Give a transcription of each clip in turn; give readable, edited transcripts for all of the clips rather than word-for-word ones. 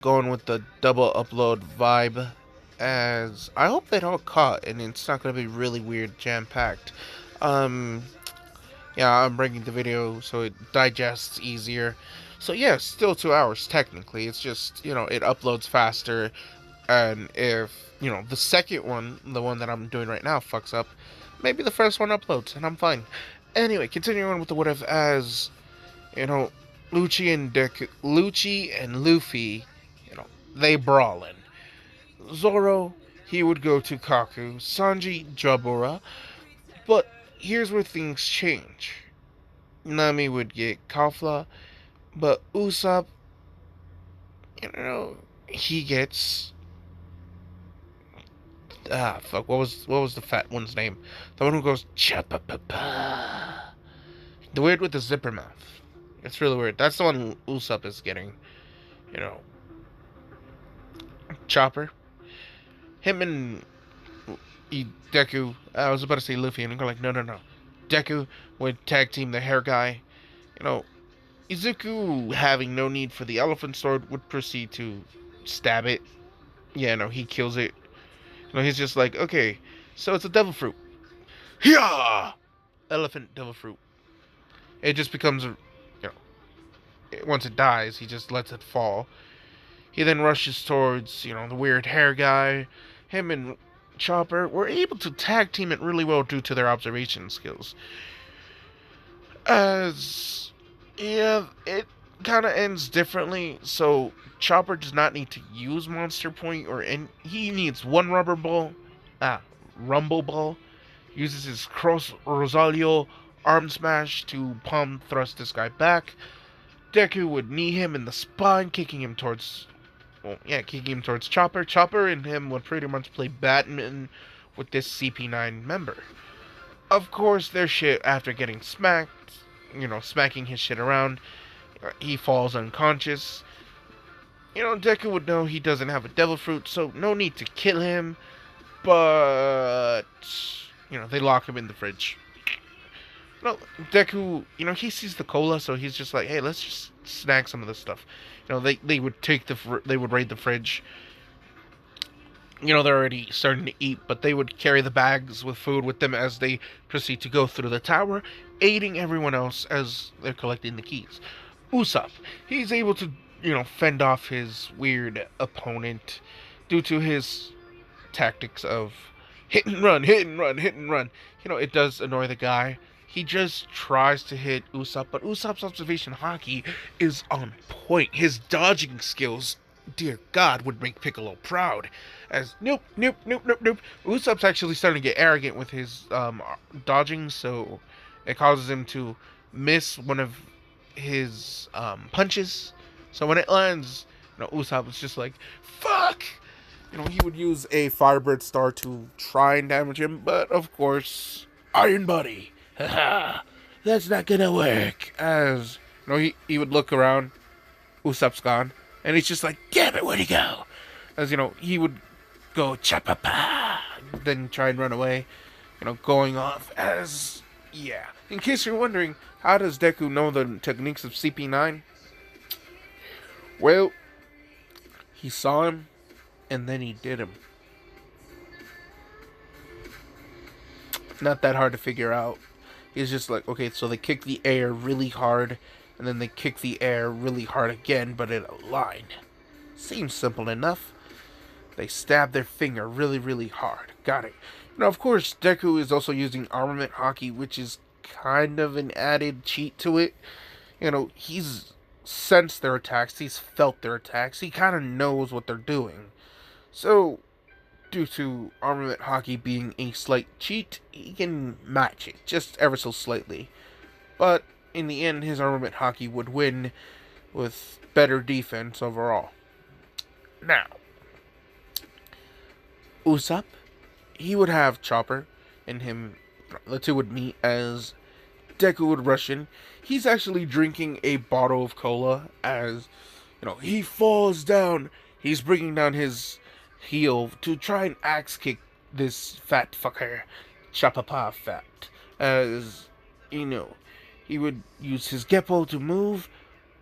going with the double upload vibe, as I hope they don't cut and it's not going to be really weird, jam-packed. Um, yeah, I'm bringing the video so it digests easier. So yeah, still 2 hours technically. It's just, it uploads faster, and if, the second one, the one that I'm doing right now, fucks up, maybe the first one uploads, and I'm fine. Anyway, continuing on with the what if, as, you know, Lucci and Luffy, they brawling. Zoro, he would go to Kaku, Sanji, Jabura, but here's where things change. Nami would get Caulifla, but Usopp, he gets fuck, what was the fat one's name? The one who goes cha-pa-pa-pa. The weird with the zipper mouth. It's really weird. That's the one Usopp is getting. You know, Chopper. Him and Deku. I was about to say Luffy, and I'm like, no. Deku would tag team the hair guy. Izuku, having no need for the elephant sword, would proceed to stab it. Yeah, no, he kills it. He's just like, okay, so it's a devil fruit. Yeah, elephant devil fruit. It just becomes, once it dies, he just lets it fall. He then rushes towards, the weird hair guy. Him and Chopper were able to tag team it really well due to their observation skills. As, yeah, it kind of ends differently. So Chopper does not need to use Monster Point, he needs one Rumble Ball. Uses his Cross Rosalio arm smash to palm thrust this guy back. Deku would knee him in the spine, kicking him towards Chopper. Chopper and him would pretty much play badminton with this CP9 member. Of course, their shit, after getting smacked, smacking his shit around, he falls unconscious. Deku would know he doesn't have a devil fruit, so no need to kill him, but, they lock him in the fridge. Deku, he sees the cola, so he's just like, hey, let's just snag some of this stuff. They would they would raid the fridge. They're already starting to eat, but they would carry the bags with food with them as they proceed to go through the tower, aiding everyone else as they're collecting the keys. Usopp, he's able to, fend off his weird opponent due to his tactics of hit and run. It does annoy the guy. He just tries to hit Usopp, but Usopp's observation hockey is on point. His dodging skills, dear God, would make Piccolo proud. As nope. Usopp's actually starting to get arrogant with his dodging, so it causes him to miss one of his punches. So when it lands, Usopp is just like, fuck! He would use a Firebird Star to try and damage him, but of course, Iron Body. Haha, that's not gonna work. As, he would look around, Usopp's gone, and he's just like, damn it, where'd he go? As, he would go, cha-pa-pa, then try and run away, going off as, yeah. In case you're wondering, how does Deku know the techniques of CP9? Well, he saw him, and then he did him. Not that hard to figure out. He's just like, okay, so they kick the air really hard, and then they kick the air really hard again, but in a line. Seems simple enough. They stab their finger really, really hard. Got it. Now, of course, Deku is also using armament hockey, which is kind of an added cheat to it. He's sensed their attacks, he's felt their attacks, he kind of knows what they're doing. So, due to armament hockey being a slight cheat, he can match it, just ever so slightly. But, in the end, his armament hockey would win with better defense overall. Now, Usopp, he would have Chopper, and him, the two would meet as Deku would rush in. He's actually drinking a bottle of cola as, he falls down. He's bringing down his heel to try and axe kick this fat fucker, Chapapa Fat. As, he would use his Geppo to move,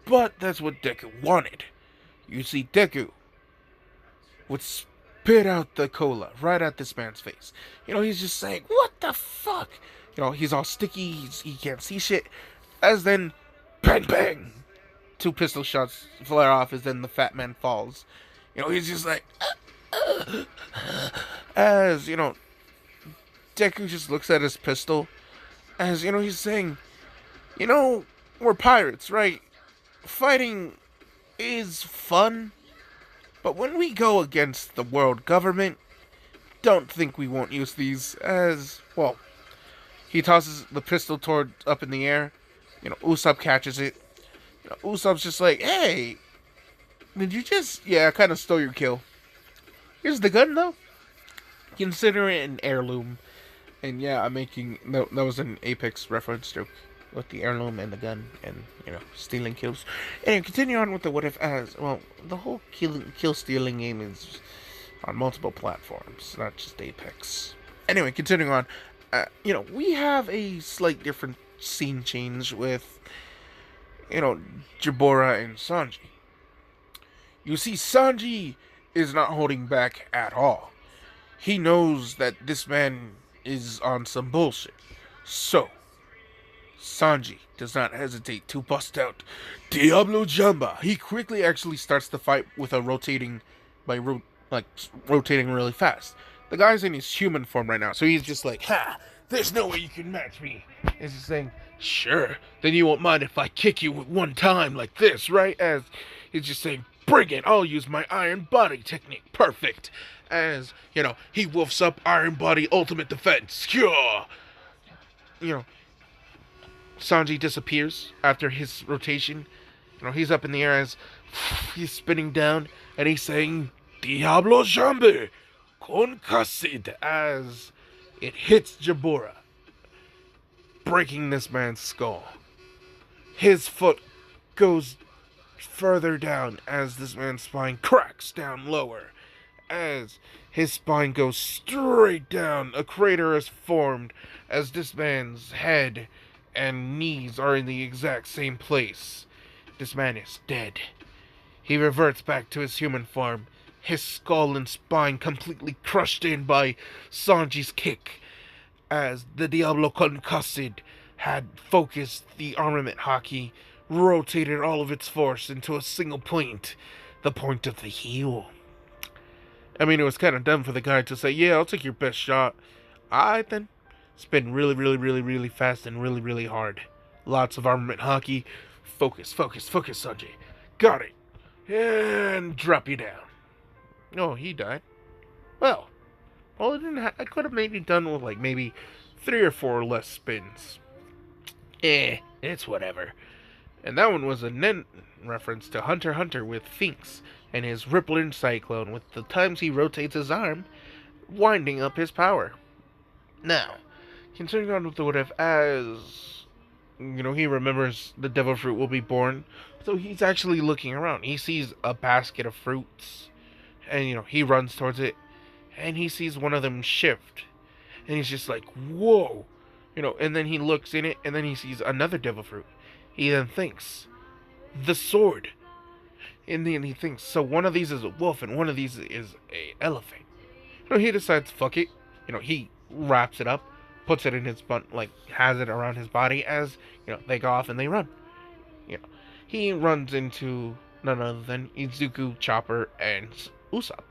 but that's what Deku wanted. you see Deku would spit out the cola right at this man's face. He's just saying, "What the fuck?" He's all sticky. He can't see shit. As then, bang bang, two pistol shots flare off. As then the fat man falls. He's just like, as Deku just looks at his pistol. As he's saying, we're pirates, right? Fighting is fun. But when we go against the world government, don't think we won't use these as, well, he tosses the pistol up in the air. Usopp catches it. Usopp's just like, hey, did you just, yeah, I kind of stole your kill. Here's the gun, though. Consider it an heirloom. And yeah, that was an Apex reference joke with the heirloom and the gun and, stealing kills. Anyway, continue on with the what if as, well, the whole kill stealing game is on multiple platforms, not just Apex. Anyway, continuing on, we have a slight different scene change with, Jabura and Sanji. You see, Sanji is not holding back at all. He knows that this man is on some bullshit. So, Sanji does not hesitate to bust out Diablo Jamba. He quickly actually starts the fight with a rotating really fast. The guy's in his human form right now, so he's just like, ha, there's no way you can match me. He's just saying, sure, then you won't mind if I kick you with one time like this, right? As he's just saying, bring it, I'll use my iron body technique, perfect. As, he wolfs up iron body ultimate defense. Sanji disappears after his rotation. He's up in the air as he's spinning down, and he's saying, Diablo Jambe, Concasid, as it hits Jabura, breaking this man's skull. His foot goes further down as this man's spine cracks down lower. As his spine goes straight down, a crater is formed as this man's head and knees are in the exact same place. This man is dead. He reverts back to his human form, his skull and spine completely crushed in by Sanji's kick, as the Diablo Concussed had focused the armament hockey, rotated all of its force into a single point, the point of the heel. It was kind of dumb for the guy to say, yeah, I'll take your best shot. Alright then. Spin really, really, really, really fast and really, really hard. Lots of armament hockey. Focus, focus, focus, Sanji. Got it. And drop you down. Oh, he died. Well, it didn't I could have maybe done with maybe 3 or 4 less spins. It's whatever. And that one was a reference to Hunter x Hunter with Finks and his Rippling Cyclone with the times he rotates his arm, winding up his power. Now, continuing on with the what if as, he remembers the devil fruit will be born, so he's actually looking around. He sees a basket of fruits, and, he runs towards it, and he sees one of them shift, and he's just like, whoa, and then he looks in it, and then he sees another devil fruit. He then thinks, the sword. And then he thinks, so one of these is a wolf and one of these is a elephant. He decides, fuck it. He wraps it up, puts it in his butt, has it around his body as, they go off and they run. He runs into none other than Izuku, Chopper, and Usopp.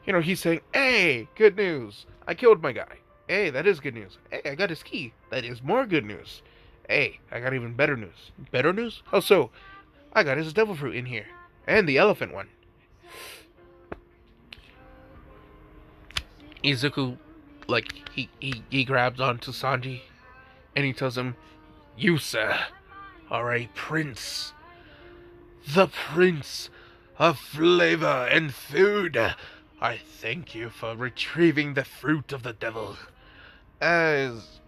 He's saying, hey, good news. I killed my guy. Hey, that is good news. Hey, I got his key. That is more good news. Hey, I got even better news. Better news? How so? I got his devil fruit in here. And the elephant one. Izuku, he grabs onto Sanji. And he tells him, you, sir, are a prince. The prince of flavor and food. I thank you for retrieving the fruit of the devil. As...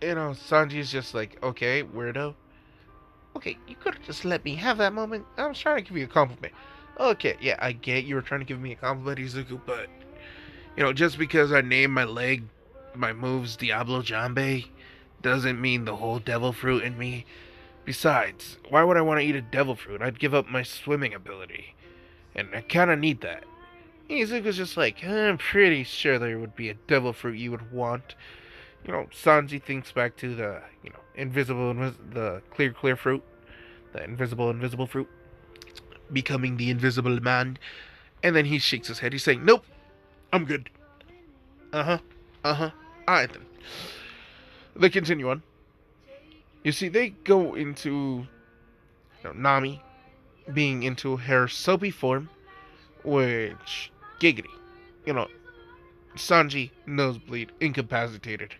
Sanji's just like, okay, weirdo. Okay, you could have just let me have that moment. I was trying to give you a compliment. Okay, yeah, I get you were trying to give me a compliment, Izuku, but, just because I named my moves Diablo Jambe, doesn't mean the whole devil fruit in me. Besides, why would I want to eat a devil fruit? I'd give up my swimming ability. and I kind of need that. Izuku's just like, I'm pretty sure there would be a devil fruit you would want. Sanji thinks back to the, the clear fruit, the invisible fruit, becoming the invisible man, and then he shakes his head. He's saying, nope, I'm good. Uh-huh, uh-huh, alright then. They continue on. You see, they go into, Nami being into her soapy form, which, giggity, Sanji, nosebleed, incapacitated.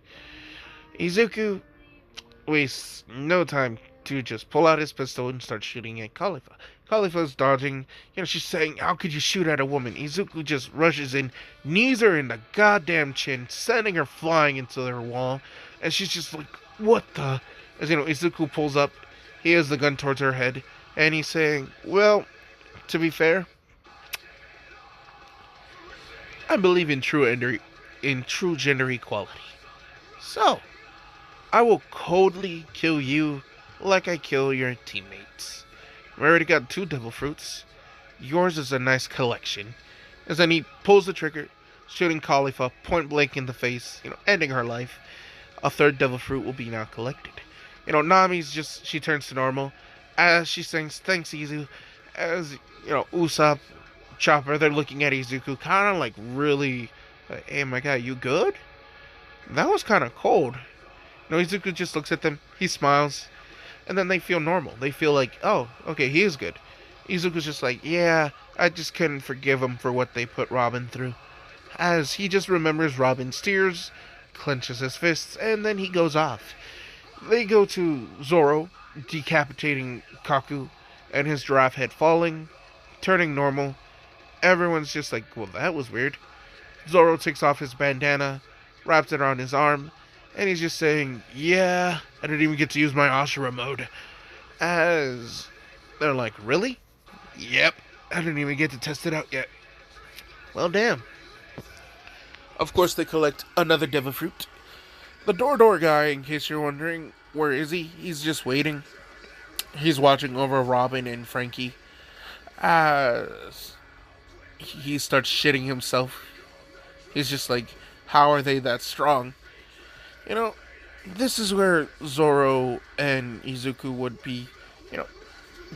Izuku wastes no time to just pull out his pistol and start shooting at Caulifla. Caulifla's dodging. She's saying, how could you shoot at a woman? Izuku just rushes in, knees her in the goddamn chin, sending her flying into their wall. And she's just like, what the? As Izuku pulls up, he has the gun towards her head, and he's saying, well, to be fair, I believe in true gender equality. So, I will coldly kill you like I kill your teammates. We already got 2 devil fruits. Yours is a nice collection. As then he pulls the trigger, shooting Caulifla point blank in the face, ending her life. A 3rd devil fruit will be now collected. Nami's she turns to normal as she sings thanks Izu. As, Usopp, Chopper, they're looking at Izuku kind of like really, hey my guy, you good? That was kind of cold. Izuku just looks at them, he smiles, and then they feel normal. They feel like, oh, okay, he is good. Izuku's just like, yeah, I just couldn't forgive him for what they put Robin through. As he just remembers Robin's tears, clenches his fists, and then he goes off. They go to Zoro, decapitating Kaku, and his giraffe head falling, turning normal. Everyone's just like, well, that was weird. Zoro takes off his bandana, wraps it around his arm, and he's just saying, yeah, I didn't even get to use my Ashura mode. As they're like, really? Yep, I didn't even get to test it out yet. Well, damn. Of course, they collect another devil fruit. The door guy, in case you're wondering, where is he? He's just waiting. He's watching over Robin and Franky as he starts shitting himself. He's just like, how are they that strong? This is where Zoro and Izuku would be,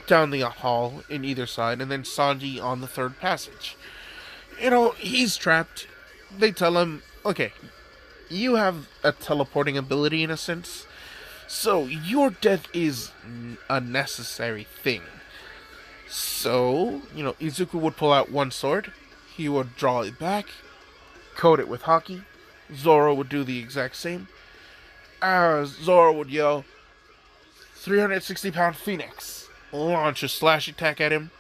down the hall in either side, and then Sanji on the 3rd passage. He's trapped. They tell him, okay, you have a teleporting ability in a sense, so your death is a necessary thing. So, Izuku would pull out one sword, he would draw it back, coat it with hockey. Zoro would do the exact same. Zoro would yell, 360-pound Phoenix, launch a slash attack at him.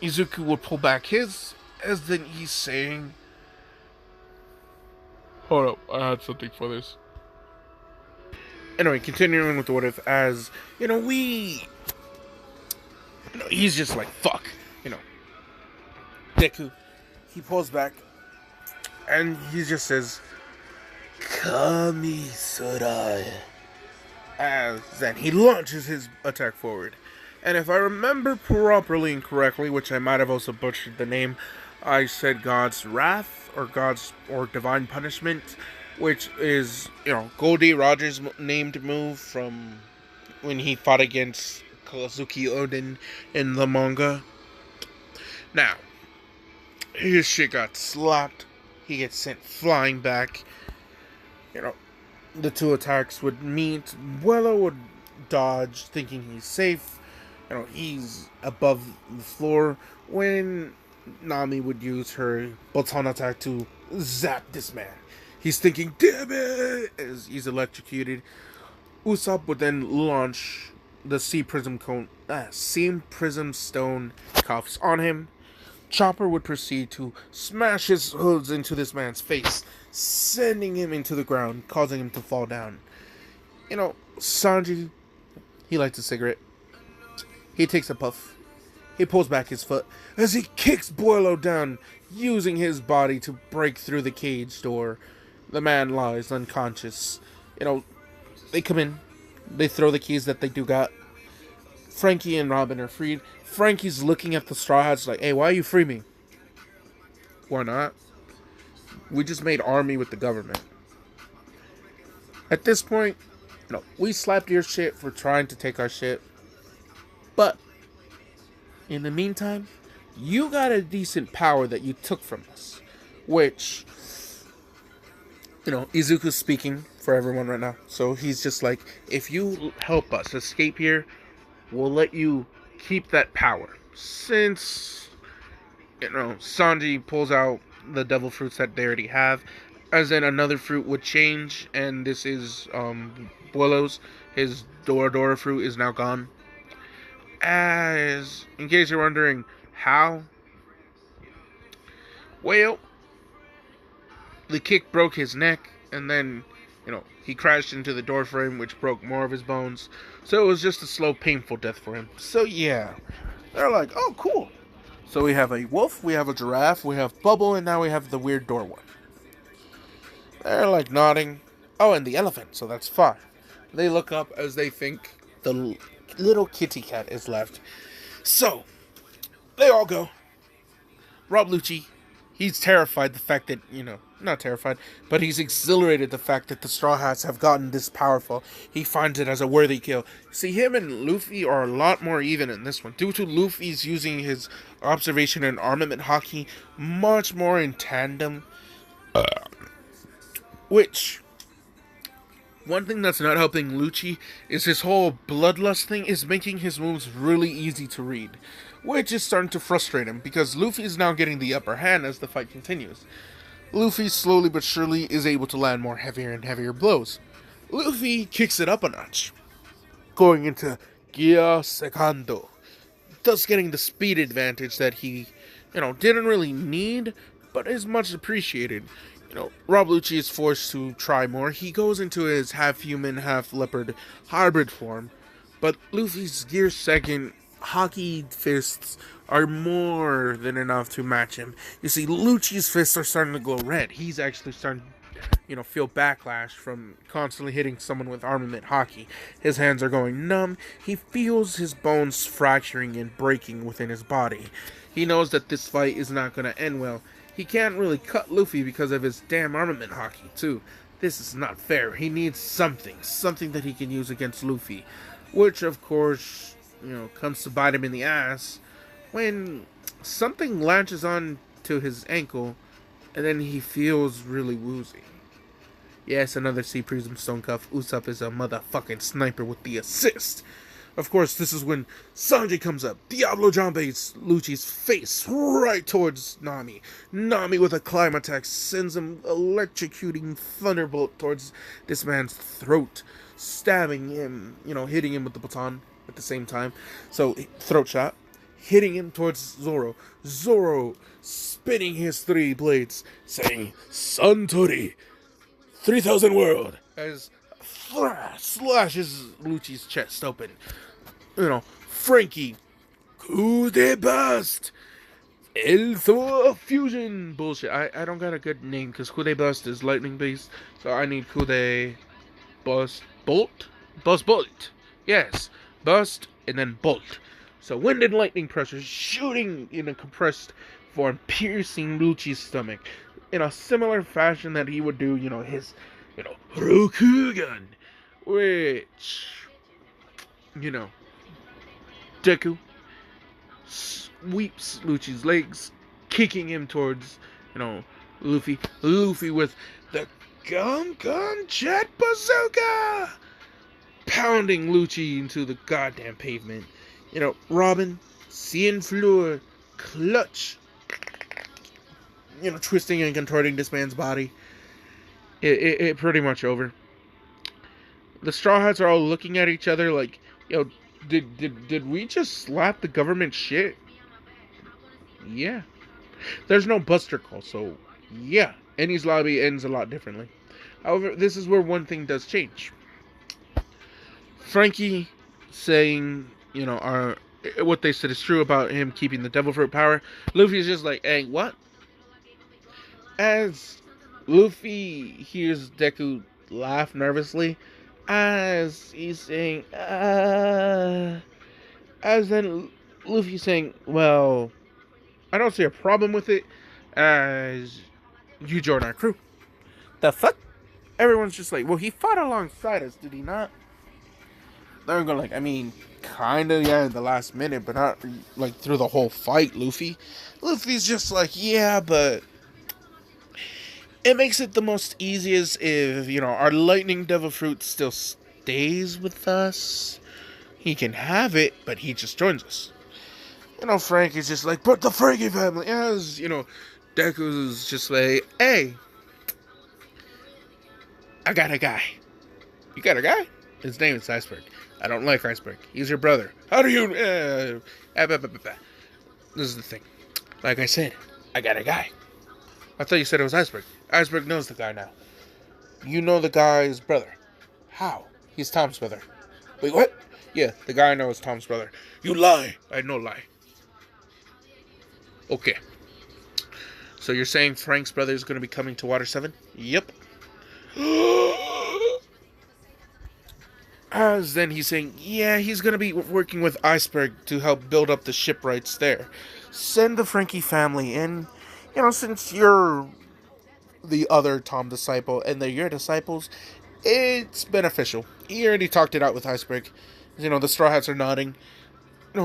Izuku would pull back his, as then he's saying, hold up, I had something for this. Anyway, continuing with the what if, as, he's just like, fuck, Deku, he pulls back, and he just says, Kami-Surai. As then he launches his attack forward. And if I remember properly and correctly, which I might have also butchered the name, I said God's Wrath, or Divine Punishment, which is, Goldie Rogers' named move from when he fought against Kozuki Odin in the manga. Now, his shit got slapped. He gets sent flying back. The 2 attacks would meet. Buelo would dodge, thinking he's safe. He's above the floor when Nami would use her baton attack to zap this man. He's thinking, damn it, as he's electrocuted. Usopp would then launch the Sea Prism Stone cuffs on him. Chopper would proceed to smash his hooves into this man's face, sending him into the ground, causing him to fall down. Sanji, he lights a cigarette. He takes a puff. He pulls back his foot as he kicks Boilo down, using his body to break through the cage door. The man lies unconscious. They come in. They throw the keys that they do got. Franky and Robin are freed. Franky's looking at the Straw Hats like, hey, why you free me? Why not? We just made army with the government. At this point, we slapped your shit for trying to take our shit. But, in the meantime, you got a decent power that you took from us. Which, Izuku's speaking for everyone right now. So he's just like, if you help us escape here, we'll let you keep that power. Since, Sanji pulls out the devil fruits that they already have, as in another fruit would change, and this is Boilo's. His Dora fruit is now gone. As, in case you're wondering how, well, the kick broke his neck, and then, he crashed into the door frame, which broke more of his bones. So it was just a slow, painful death for him. So yeah, they're like, oh, cool. So we have a wolf, we have a giraffe, we have Bubble, and now we have the weird door one. They're like nodding. Oh, and the elephant, so that's 5. They look up as they think the little kitty cat is left. So, they all go. Rob Lucci, he's terrified the fact that, not terrified, but he's exhilarated the fact that the Straw Hats have gotten this powerful. He finds it as a worthy kill. See, him and Luffy are a lot more even in this one, due to Luffy's using his observation and armament hockey much more in tandem. Which, one thing that's not helping Lucci is his whole bloodlust thing is making his moves really easy to read, which is starting to frustrate him, because Luffy is now getting the upper hand as the fight continues. Luffy slowly but surely is able to land more heavier and heavier blows. Luffy kicks it up a notch, going into Gia Secondo, thus getting the speed advantage that he, didn't really need, but is much appreciated. Rob Lucci is forced to try more. He goes into his half-human, half-leopard hybrid form, but Luffy's Gear 2nd hockey fists are more than enough to match him. You see, Lucci's fists are starting to glow red. He's actually starting to, feel backlash from constantly hitting someone with armament hockey. His hands are going numb. He feels his bones fracturing and breaking within his body. He knows that this fight is not going to end well. He can't really cut Luffy because of his damn armament hockey, too. This is not fair. He needs something that he can use against Luffy. Which, of course, comes to bite him in the ass when something latches on to his ankle and then he feels really woozy. Yes, another Sea Prism Stone Cuff. Usopp is a motherfucking sniper with the assist. Of course, this is when Sanji comes up. Diablo Jambe's Lucci's face right towards Nami. Nami with a climb attack sends him electrocuting thunderbolt towards this man's throat, stabbing him, hitting him with the baton at the same time. So, throat shot, hitting him towards Zoro. Zoro spinning his 3 blades, saying, Suntory, 3000 world, as slashes Lucci's chest open. Franky, coup de bust, El Thor fusion bullshit. I don't got a good name because coup de bust is lightning based, so I need coup de bust bolt, bust bolt. Yes, bust and then bolt. So wind and lightning pressure shooting in a compressed form, piercing Lucci's stomach in a similar fashion that he would do, his, Rokugan, which, Deku sweeps Lucci's legs, kicking him towards, Luffy. Luffy with the Gun Jet Bazooka, pounding Lucci into the goddamn pavement. Robin, Cien Fleur, clutch, twisting and contorting this man's body. It pretty much over. The Straw Hats are all looking at each other like, did we just slap the government shit? Yeah. There's no Buster Call, so yeah. Enies Lobby ends a lot differently. However, this is where one thing does change. Franky saying, what they said is true about him keeping the devil fruit power. Luffy's just like, hey, what? As Luffy hears Deku laugh nervously, as he's saying, as then Luffy saying, well, I don't see a problem with it as you join our crew. The fuck? Everyone's just like, well, he fought alongside us, did he not? They're going like, I mean, kinda, yeah, in the last minute, but not, like, through the whole fight, Luffy. Luffy's just like, yeah, but it makes it the most easiest if, our lightning devil fruit still stays with us. He can have it, but he just joins us. Franky's just like, but the Franky family, as, Deku's just like, hey, I got a guy. You got a guy? His name is Iceberg. I don't like Iceberg. He's your brother. How do you... This is the thing. Like I said, I got a guy. I thought you said it was Iceberg. Iceberg knows the guy now. You know the guy's brother. How? He's Tom's brother. Wait, what? Yeah, the guy knows Tom's brother. You lie. I no lie. Okay. So you're saying Frank's brother is going to be coming to Water 7? Yep. As then he's saying, yeah, he's going to be working with Iceberg to help build up the shipwrights there. Send the Franky family in. Since you're the other Tom disciple and they're your disciples, it's beneficial. He already talked it out with Iceberg. The Straw Hats are nodding.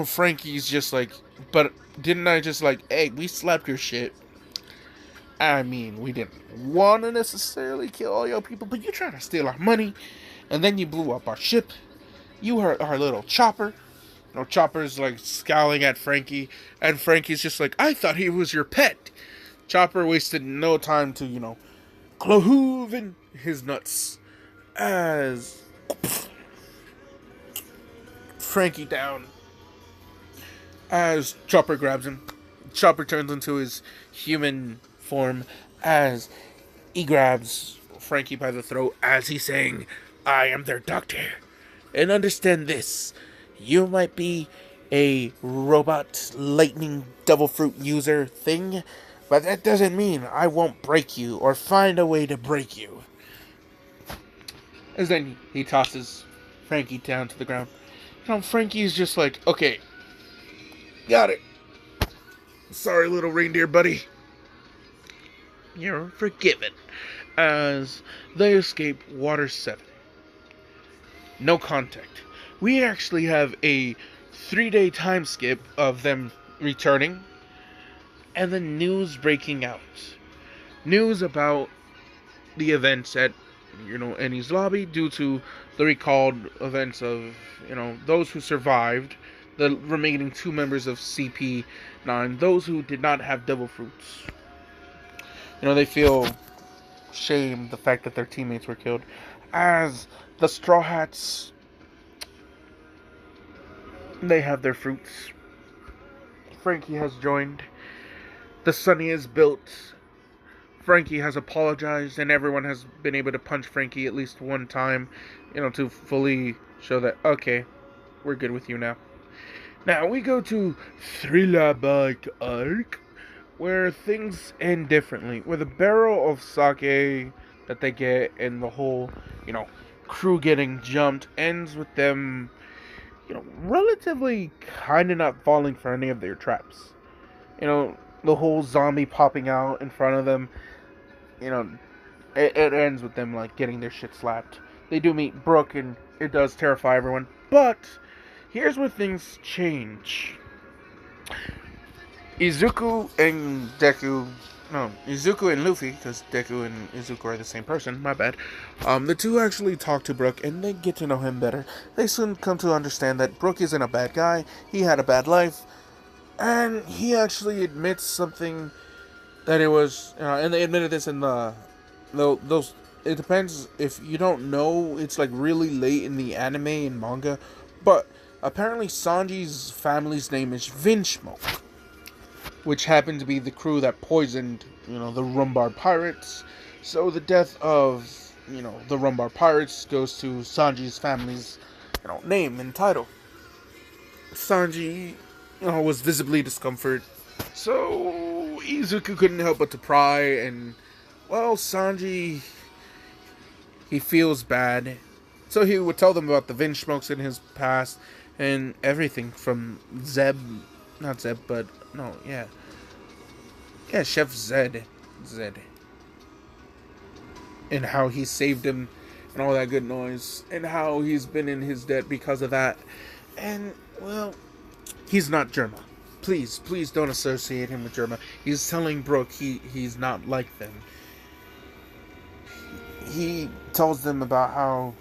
Franky's just like, but didn't I just like, hey, we slapped your shit. I mean, we didn't want to necessarily kill all your people, but you tried to steal our money, and then you blew up our ship. You hurt our little Chopper. Chopper's like scowling at Franky, and Franky's just like, I thought he was your pet. Chopper wasted no time to, clove in his nuts as Franky down. As Chopper grabs him, Chopper turns into his human form as he grabs Franky by the throat as he's saying, I am their doctor. And understand this, you might be a robot lightning devil fruit user thing, but that doesn't mean I won't break you or find a way to break you. As then he tosses Franky down to the ground. Franky's just like, okay, got it. Sorry, little reindeer buddy. You're forgiven. As they escape Water 7. No contact. We actually have a 3-day time skip of them returning. And then news breaking out. News about the events at, Enies Lobby due to the recalled events of, those who survived. The remaining 2 members of CP9. Those who did not have devil fruits. They feel shame the fact that their teammates were killed. As the Straw Hats, they have their fruits. Franky has joined. The Sunny is built. Franky has apologized, and everyone has been able to punch Franky at least one time, to fully show that, okay, we're good with you now. Now, we go to Thriller Bike Arc, where things end differently. Where the barrel of sake that they get and the whole, crew getting jumped ends with them, relatively kind of not falling for any of their traps. The whole zombie popping out in front of them, it ends with them, like, getting their shit slapped. They do meet Brook, and it does terrify everyone. But here's where things change. Izuku and Luffy, because Deku and Izuku are the same person, my bad. The two actually talk to Brook, and they get to know him better. They soon come to understand that Brook isn't a bad guy, he had a bad life, and he actually admits something that it was, and they admitted this in those, it depends, if you don't know, it's like really late in the anime and manga, but apparently Sanji's family's name is Vinsmoke, which happened to be the crew that poisoned, the Rumbar Pirates. So the death of, the Rumbar Pirates goes to Sanji's family's, name and title. Sanji, was visibly discomforted. So Izuku couldn't help but to pry, and, well, Sanji, he feels bad. So he would tell them about the Vinsmokes in his past, and everything from Zeb not Zeb, but no, yeah, yeah, Chef Zed, Zed, and how he saved him, and all that good noise, and how he's been in his debt because of that, and well, he's not Germa. Please don't associate him with Germa. He's telling Brook he's not like them. He tells them about how,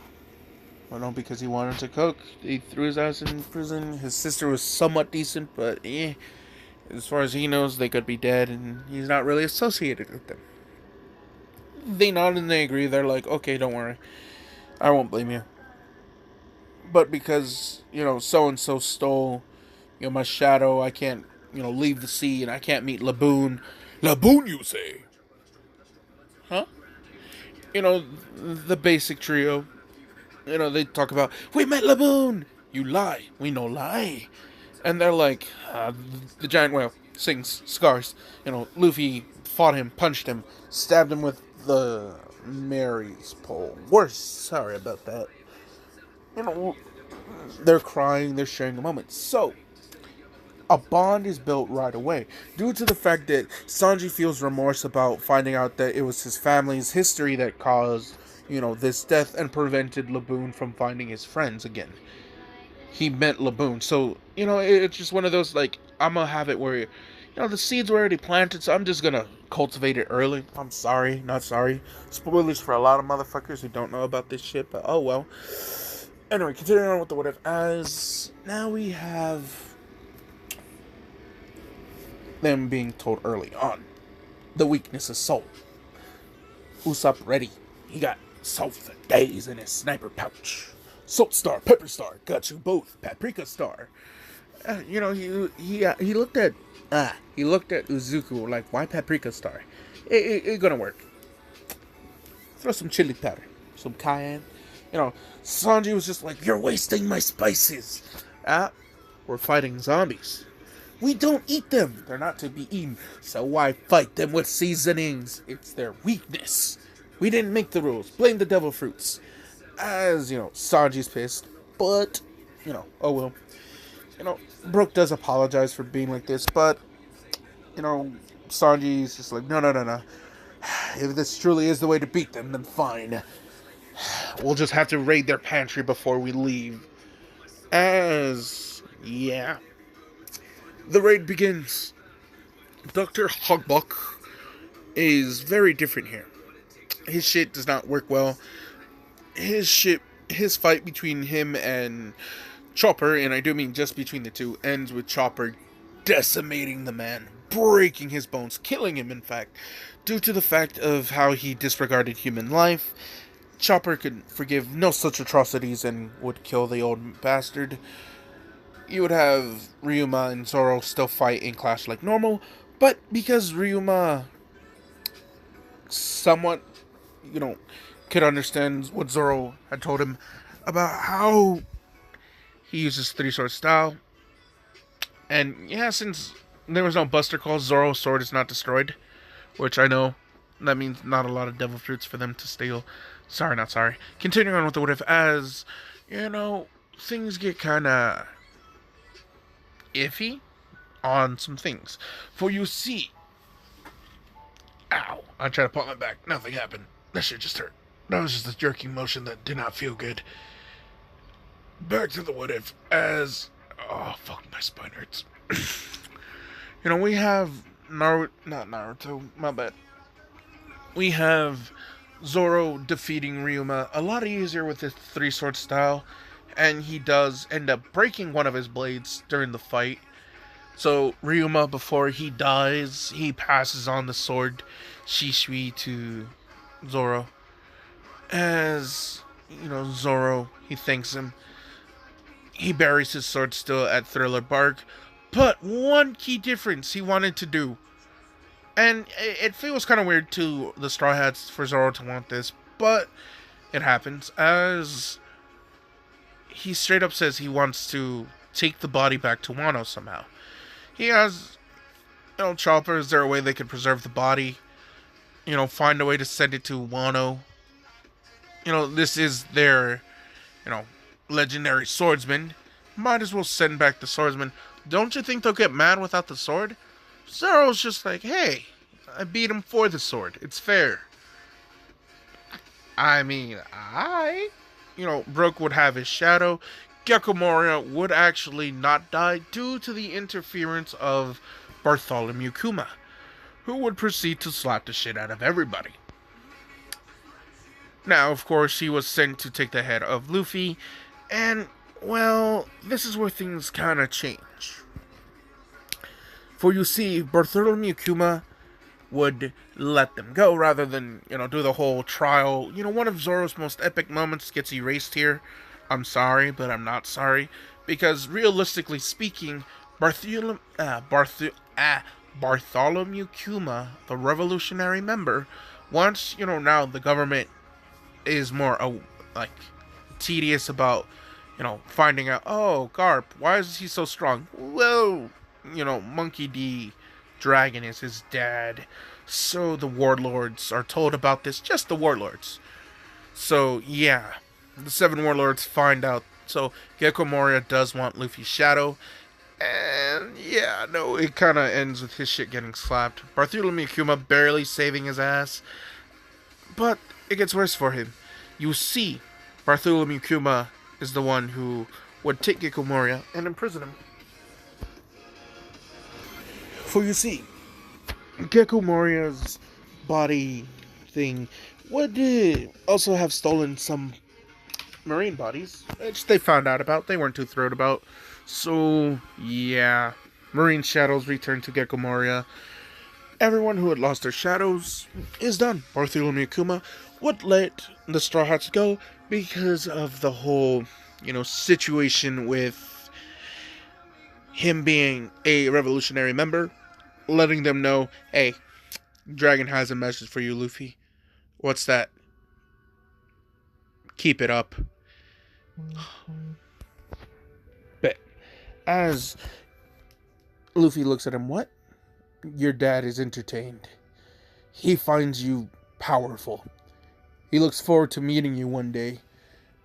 well, no, because he wanted to cook, he threw his ass in prison. His sister was somewhat decent, but as far as he knows, they could be dead, and he's not really associated with them. They nod and they agree. They're like, okay, don't worry. I won't blame you. But because, so-and-so stole, my shadow, I can't, leave the sea, and I can't meet Laboon. Laboon, you say? Huh? The basic trio. They talk about, we met Laboon! You lie. We no lie. And they're like, the giant whale sings scars. Luffy fought him, punched him, stabbed him with the Mary's pole. We're sorry about that. They're crying, they're sharing a moment. So, a bond is built right away, due to the fact that Sanji feels remorse about finding out that it was his family's history that caused, this death and prevented Laboon from finding his friends again. He met Laboon, so, it's just one of those, like, I'm gonna have it where, the seeds were already planted, so I'm just gonna cultivate it early. I'm sorry, not sorry. Spoilers for a lot of motherfuckers who don't know about this shit, but oh well. Anyway, continuing on with the what if, as now we have them being told early on. The weakness is Soul. Usopp ready. He got salt for days in his sniper pouch. Salt Star, Pepper Star, got you both. Paprika Star. He looked at Uzuku like, why Paprika Star? It gonna work. Throw some chili powder, some cayenne. Sanji was just like, you're wasting my spices. We're fighting zombies. We don't eat them. They're not to be eaten. So why fight them with seasonings? It's their weakness. We didn't make the rules. Blame the devil fruits. As, Sanji's pissed. But, oh well. Brook does apologize for being like this. But, Sanji's just like, no. If this truly is the way to beat them, then fine. We'll just have to raid their pantry before we leave. The raid begins. Dr. Hogbuck is very different here. His shit does not work well. His fight between him and Chopper, and I do mean just between the two, ends with Chopper decimating the man, breaking his bones, killing him in fact, due to the fact of how he disregarded human life. Chopper could forgive no such atrocities and would kill the old bastard. You would have Ryuma and Zoro still fight and clash like normal, but because Ryuma somewhat, could understand what Zoro had told him about how he uses three-sword style, and since there was no Buster Call, Zoro's sword is not destroyed, which I know that means not a lot of devil fruits for them to steal. Sorry, not sorry. Continuing on with the what if, as, things get kinda iffy on some things. For you see, ow, I tried to pop my back, nothing happened. That shit just hurt. That was just a jerking motion that did not feel good. Back to the what if, as, oh fuck, my spine hurts. We have not Naruto, my bad. We have Zoro defeating Ryuma a lot easier with his three-sword style, and he does end up breaking one of his blades during the fight. So Ryuma, before he dies, he passes on the sword Shishui to Zoro. As, Zoro, he thanks him. He buries his sword still at Thriller Bark, but one key difference he wanted to do. And it feels kind of weird to the Straw Hats for Zoro to want this, but it happens, as he straight up says he wants to take the body back to Wano somehow. He has, Chopper, is there a way they could preserve the body? Find a way to send it to Wano. This is their, legendary swordsman. Might as well send back the swordsman. Don't you think they'll get mad without the sword? Zoro's just like, hey, I beat him for the sword. It's fair. I mean, Brook would have his shadow. Gecko Moria would actually not die due to the interference of Bartholomew Kuma, who would proceed to slap the shit out of everybody. Now, of course, he was sent to take the head of Luffy, and, well, this is where things kind of change. For you see, Bartholomew Kuma would let them go rather than, do the whole trial. One of Zoro's most epic moments gets erased here. I'm sorry, but I'm not sorry. Because realistically speaking, Bartholomew Kuma, the revolutionary member, once, now the government is more, tedious about, finding out, oh, Garp, why is he so strong? Well, Monkey D. Dragon is his dad. So the warlords are told about this. Just the warlords. So, yeah. The 7 warlords find out. So, Gecko Moria does want Luffy's shadow. And, yeah, no, it kind of ends with his shit getting slapped. Bartholomew Kuma barely saving his ass. But it gets worse for him. You see, Bartholomew Kuma is the one who would take Gecko Moria and imprison him. For you see, Gecko Moria's body thing would also have stolen some marine bodies, which they found out about. They weren't too thrilled about. So, yeah. Marine shadows returned to Gecko Moria. Everyone who had lost their shadows is done. Bartholomew Kuma would let the Straw Hats go because of the whole, situation with him being a revolutionary member. Letting them know, hey, Dragon has a message for you, Luffy. What's that? Keep it up. But as Luffy looks at him, what? Your dad is entertained. He finds you powerful. He looks forward to meeting you one day.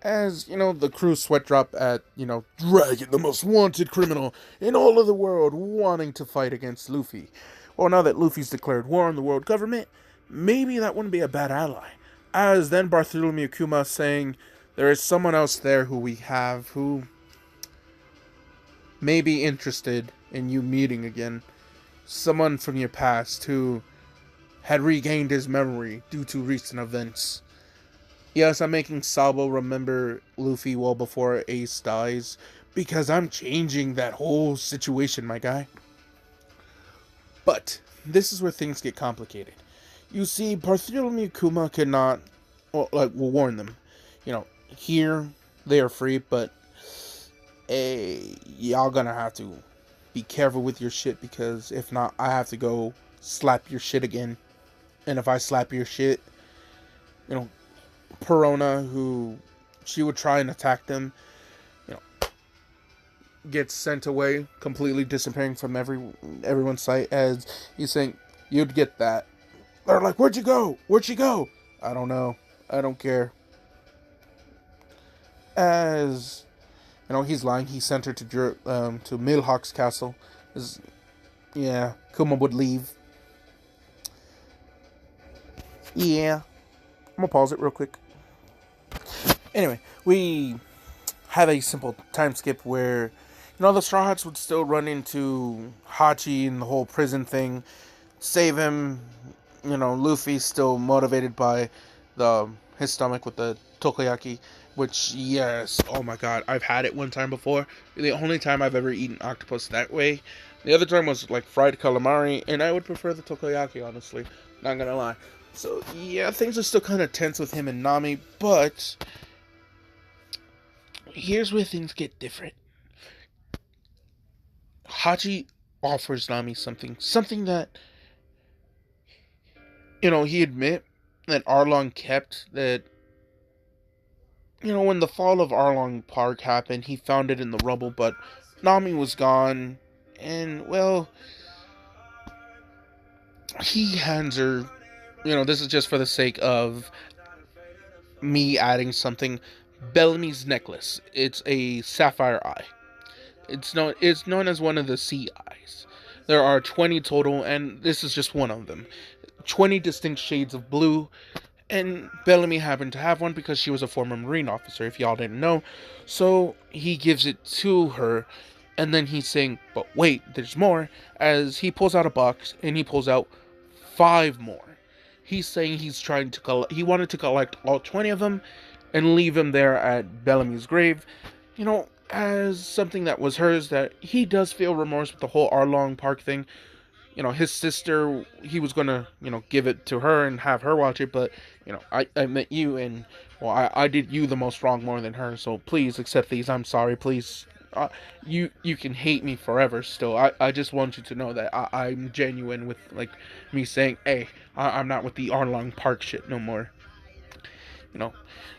As, the crew sweat drop at, Dragon, the most wanted criminal in all of the world, wanting to fight against Luffy. Well, now that Luffy's declared war on the world government, maybe that wouldn't be a bad ally. As then Bartholomew Kuma saying, there is someone else there who we have who may be interested in you meeting again. Someone from your past who had regained his memory due to recent events. Yes, I'm making Sabo remember Luffy well before Ace dies, because I'm changing that whole situation, my guy. But this is where things get complicated. You see, Bartholomew Kuma cannot, will warn them. Here they are free, but y'all gonna have to be careful with your shit, because if not, I have to go slap your shit again. And if I slap your shit, Perona, who she would try and attack them, gets sent away, completely disappearing from everyone's sight, as he's saying, you'd get that. They're like, where'd you go? Where'd she go? I don't know. I don't care. As, he's lying. He sent her to Milhawk's castle. Kuma would leave. Yeah. I'm gonna pause it real quick. Anyway, we have a simple time skip where, the Straw Hats would still run into Hachi and the whole prison thing, save him. Luffy's still motivated by his stomach with the takoyaki, which, yes, oh my god, I've had it one time before. The only time I've ever eaten octopus that way. The other time was like fried calamari, and I would prefer the takoyaki, honestly. Not gonna lie. So, yeah, things are still kind of tense with him and Nami, but here's where things get different. Hachi offers Nami something that, he admit that Arlong kept, that, when the fall of Arlong Park happened, he found it in the rubble, but Nami was gone, and, well, he hands her, this is just for the sake of me adding something, Bellamy's necklace. It's a sapphire eye. It's known as one of the Sea Eyes. There are 20 total, and this is just one of them. 20 distinct shades of blue, and Bellamy happened to have one because she was a former Marine officer, if y'all didn't know. So he gives it to her, and then he's saying, but wait, there's more, as he pulls out a box, and he pulls out 5 more. He's saying he's trying to he wanted to collect all 20 of them, and leave them there at Bellamy's grave, as something that was hers, that he does feel remorse with the whole Arlong Park thing. His sister, he was going to, give it to her and have her watch it, but, I met you, and, well, I did you the most wrong more than her, so please accept these. I'm sorry, please. You can hate me forever still. I just want you to know that I'm genuine with, like, me saying, hey, I'm not with the Arlong Park shit no more.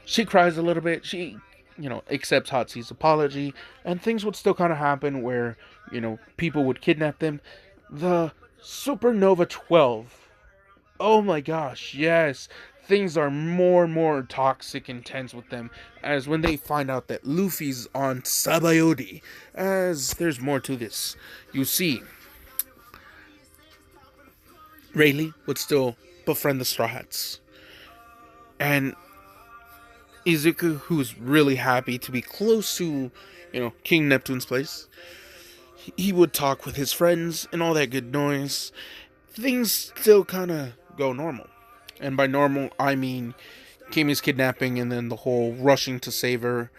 She cries a little bit. She, accepts Hatsu's apology, and things would still kind of happen where, people would kidnap them. The Supernova 12. Oh my gosh, yes. Things are more and more toxic and tense with them, as when they find out that Luffy's on Sabaody, as there's more to this. You see, Rayleigh would still befriend the Straw Hats. And Izuku, who's really happy to be close to, King Neptune's place, he would talk with his friends and all that good noise. Things still kind of go normal. And by normal, I mean Kimi's kidnapping and then the whole rushing to save her.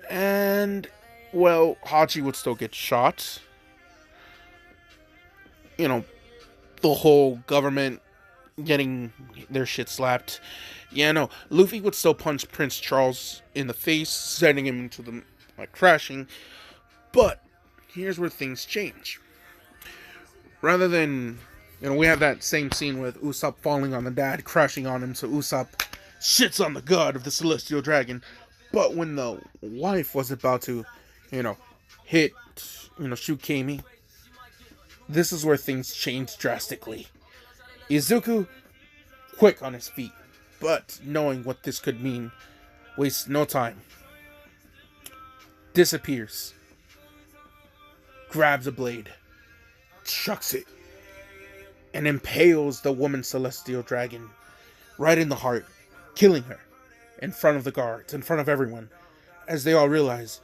And, well, Hachi would still get shot. The whole government getting their shit slapped. Yeah, no, Luffy would still punch Prince Charles in the face, sending him into the, crashing. But here's where things change. Rather than, we have that same scene with Usopp falling on the dad, crashing on him, so Usopp shits on the god of the Celestial Dragon. But when the wife was about to, hit, shoot Kami, this is where things change drastically. Izuku, quick on his feet, but knowing what this could mean, wastes no time. Disappears. Grabs a blade. Chucks it. And impales the woman Celestial Dragon right in the heart, killing her in front of the guards, in front of everyone, as they all realize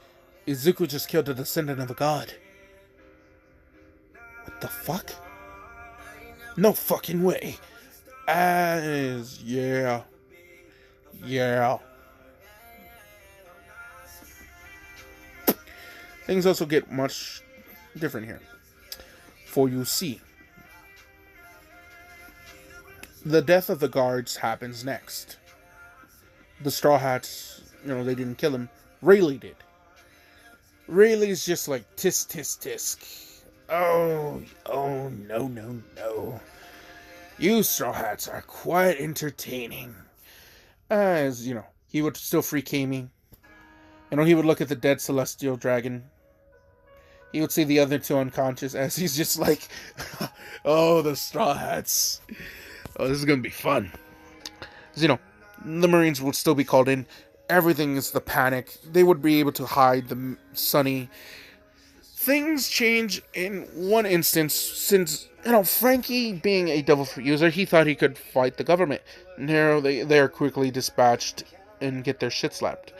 Izuku just killed a descendant of a god. What the fuck? No fucking way. Yeah. Things also get much different here. For you see, the death of the guards happens next. The Straw Hats, they didn't kill him. Rayleigh did. Rayleigh's just like, tisk, tisk, tisk. Oh, no. You Straw Hats are quite entertaining. As, he would still free Kami. He would look at the dead Celestial Dragon. He would see the other two unconscious, as he's just like, oh, the Straw Hats. Oh, this is going to be fun. Because, the Marines would still be called in. Everything is the panic. They would be able to hide the Sunny. Things change in one instance, since, Franky, being a devil fruit user, he thought he could fight the government. No, they are quickly dispatched and get their shit slapped.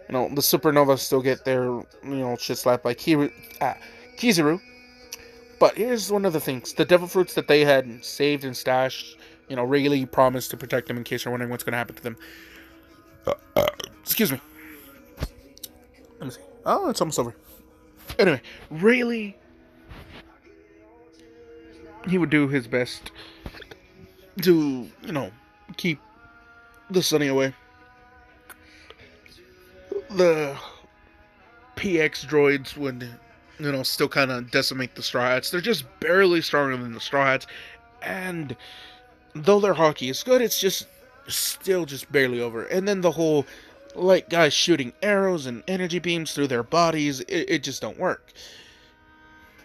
The Supernovas still get their, shit slapped by Kizaru. But here's one of the things. The devil fruits that they had saved and stashed, Rayleigh promised to protect them in case you're wondering what's going to happen to them. Excuse me. Let me see. Oh, it's almost over. Anyway, Rayleigh, he would do his best to, keep the Sunny away. The PX droids would, still kind of decimate the Straw Hats. They're just barely stronger than the Straw Hats. And though their hockey is good, it's just still just barely over. And then the whole, guys shooting arrows and energy beams through their bodies, it just don't work.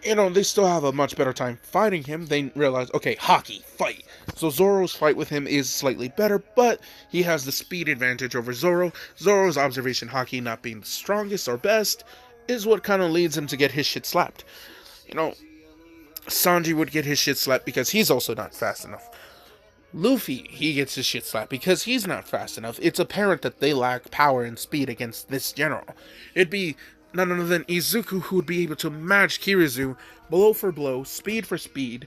They still have a much better time fighting him. They realize, okay, hockey, fight. So Zoro's fight with him is slightly better, but he has the speed advantage over Zoro. Zoro's observation hockey not being the strongest or best, is what kind of leads him to get his shit slapped. You know, Sanji would get his shit slapped because he's also not fast enough. Luffy, he gets his shit slapped because he's not fast enough. It's apparent that they lack power and speed against this general. It'd be none other than Izuku who would be able to match Kizaru blow for blow, speed for speed.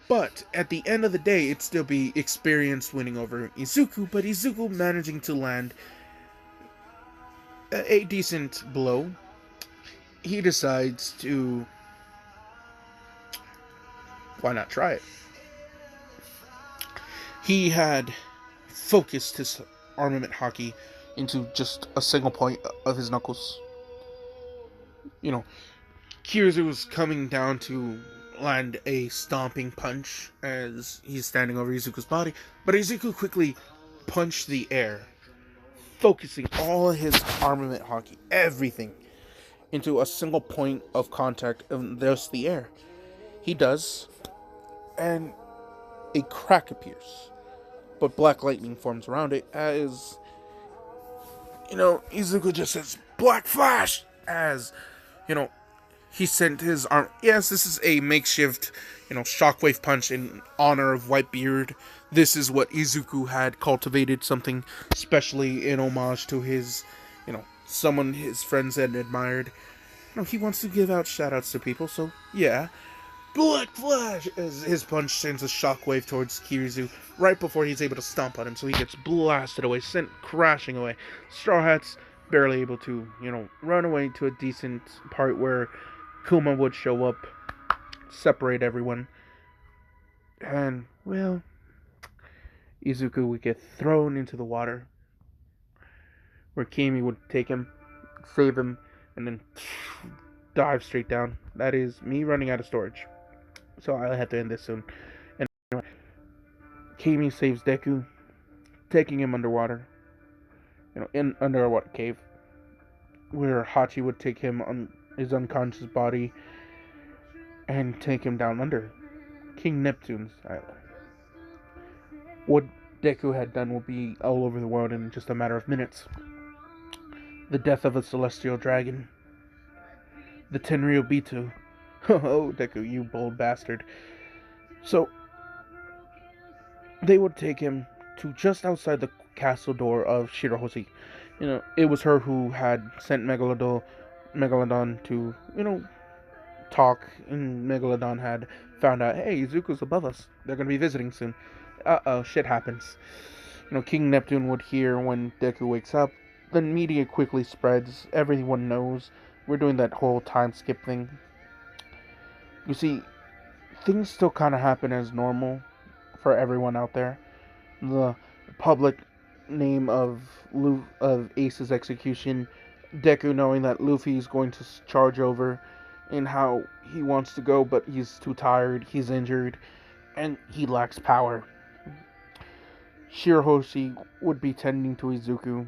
But at the end of the day, it'd still be experience winning over Izuku, but Izuku managing to land a decent blow. He decides to, why not try it? He had focused his armament hockey into just a single point of his knuckles. You know, Kizaru was coming down to land a stomping punch as he's standing over Izuku's body, but Izuku quickly punched the air, focusing all of his armament hockey, everything, into a single point of contact, and there's the air. He does, and a crack appears, but black lightning forms around it as, Izuku just says, "Black Flash!" as, he sent his arm. Yes, this is a makeshift, shockwave punch in honor of Whitebeard. This is what Izuku had cultivated, something specially in homage to his, someone his friends had admired. He wants to give out shoutouts to people, so yeah. Black Flash! As his punch sends a shockwave towards Kizaru right before he's able to stomp on him, so he gets blasted away, sent crashing away. Straw Hat's barely able to, run away to a decent part where Kuma would show up, separate everyone, and, well, Izuku would get thrown into the water, where Kimi would take him, save him, and then dive straight down. That is me running out of storage. So I'll have to end this soon. And anyway, Kimi saves Deku, taking him underwater. In underwater cave, where Hachi would take him on his unconscious body and take him down under King Neptune's island. What Deku had done will be all over the world in just a matter of minutes. The death of a celestial dragon. The Tenryubitu. Oh, Deku, you bold bastard. So, they would take him to just outside the castle door of Shirahoshi. It was her who had sent Megalodon to, talk, and Megalodon had found out, hey, Izuku's above us. They're going to be visiting soon. Uh-oh, shit happens. King Neptune would hear when Deku wakes up. The media quickly spreads. Everyone knows. We're doing that whole time skip thing. You see, things still kind of happen as normal for everyone out there. The public name of Ace's execution, Deku knowing that Luffy's going to charge over, and how he wants to go, but he's too tired, he's injured, and he lacks power. Shirahoshi would be tending to Izuku.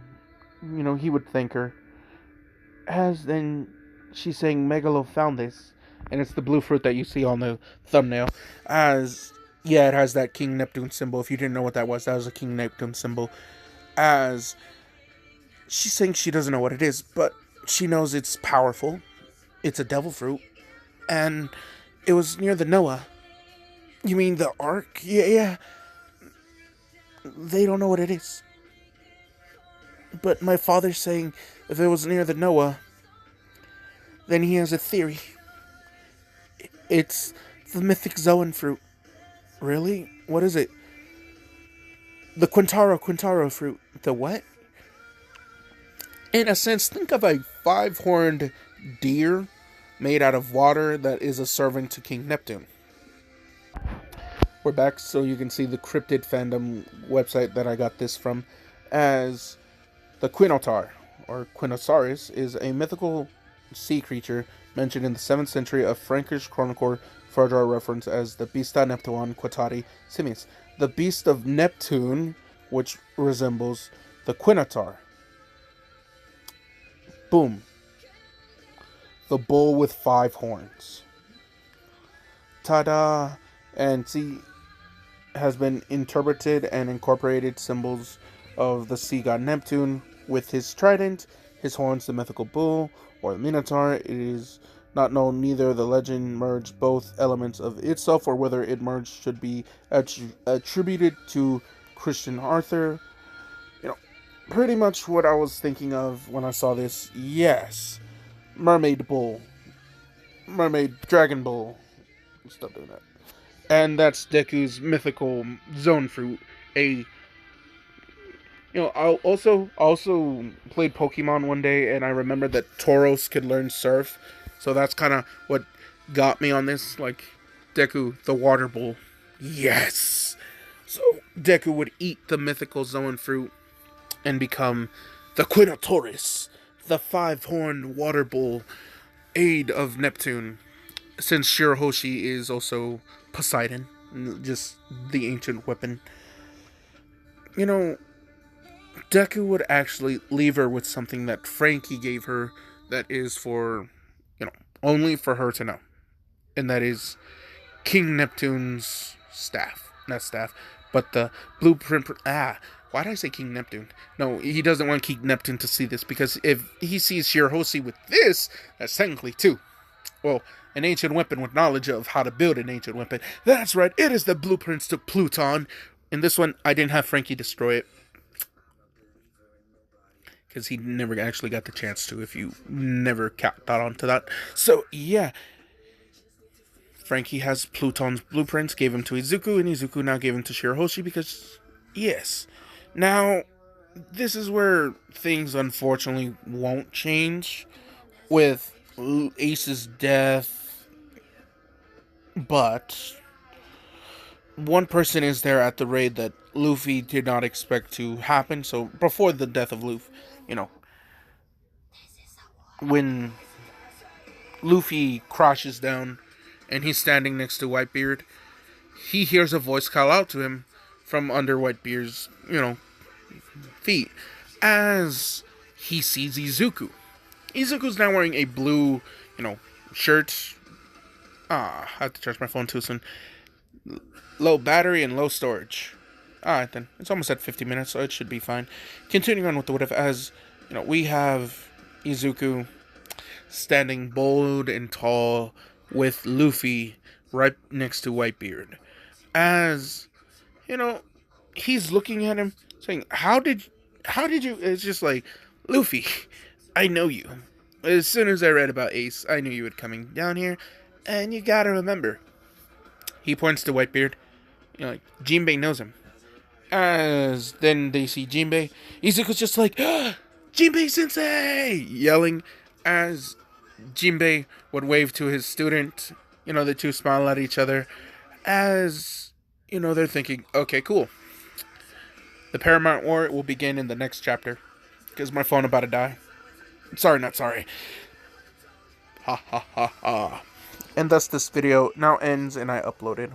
He would thank her. As then, she's saying Megalo found this. And it's the blue fruit that you see on the thumbnail. As, yeah, it has that King Neptune symbol. If you didn't know what that was a King Neptune symbol. As she's saying she doesn't know what it is, but she knows it's powerful. It's a devil fruit. And it was near the Noah. You mean the Ark? Yeah. They don't know what it is. But my father's saying if it was near the Noah, then he has a theory. It's the mythic Zoan fruit. Really? What is it? The Quintaro fruit. The what? In a sense, think of a 5-horned deer made out of water that is a servant to King Neptune. We're back so you can see the cryptid fandom website that I got this from, as the Quinotar, or Quinosaurus, is a mythical sea creature mentioned in the 7th century of Frankish Chronicle, further reference as the Bista Neptuan Quatari Simius. The beast of Neptune, which resembles the Quinotar. Boom. The bull with 5 horns. Ta-da! And see, has been interpreted and incorporated symbols of the sea god Neptune with his trident, his horns the mythical bull or the minotaur. It is not known neither the legend merged both elements of itself or whether it merged should be attributed to Christian Arthur. You know, pretty much what I was thinking of when I saw this. Yes, mermaid bull, mermaid dragon bull. Stop doing that. And that's Deku's mythical zone fruit. I also played Pokemon one day, and I remembered that Tauros could learn Surf, so that's kind of what got me on this. Like, Deku, the Water Bull, yes. So Deku would eat the mythical zone fruit and become the Quinotaurus, the five-horned Water Bull, aid of Neptune. Since Shirahoshi is also Poseidon, just the ancient weapon. Deku would actually leave her with something that Franky gave her that is for, only for her to know. And that is King Neptune's staff. Not staff, but the blueprint. Why did I say King Neptune? No, he doesn't want King Neptune to see this, because if he sees Shirahoshi with this, that's technically two. Well, an ancient weapon with knowledge of how to build an ancient weapon. That's right, it is the blueprints to Pluton. In this one, I didn't have Franky destroy it, because he never actually got the chance to, if you never thought onto that. So, yeah. Franky has Pluton's blueprints, gave him to Izuku, and Izuku now gave him to Shirahoshi because, yes. Now, this is where things unfortunately won't change with Ace's death, but one person is there at the raid that Luffy did not expect to happen. So before the death of Luffy, when Luffy crashes down and he's standing next to Whitebeard, he hears a voice call out to him from under Whitebeard's, feet, as he sees Izuku. Izuku's now wearing a blue, shirt. I have to charge my phone too soon. Low battery and low storage. Alright then. It's almost at 50 minutes, so it should be fine. Continuing on with the what if, as, we have Izuku standing bold and tall with Luffy right next to Whitebeard. As, he's looking at him saying, how did you, it's just like, Luffy, I know you. As soon as I read about Ace, I knew you were coming down here, and you gotta remember. He points to Whitebeard, Jinbei knows him. As then they see Jinbei, Izuku's just like, Jinbei sensei, yelling as Jinbei would wave to his student. The two smile at each other as, they're thinking, okay, cool. The Paramount War will begin in the next chapter, because my phone about to die. Sorry, not sorry. Ha ha ha ha. And thus this video now ends, and I uploaded.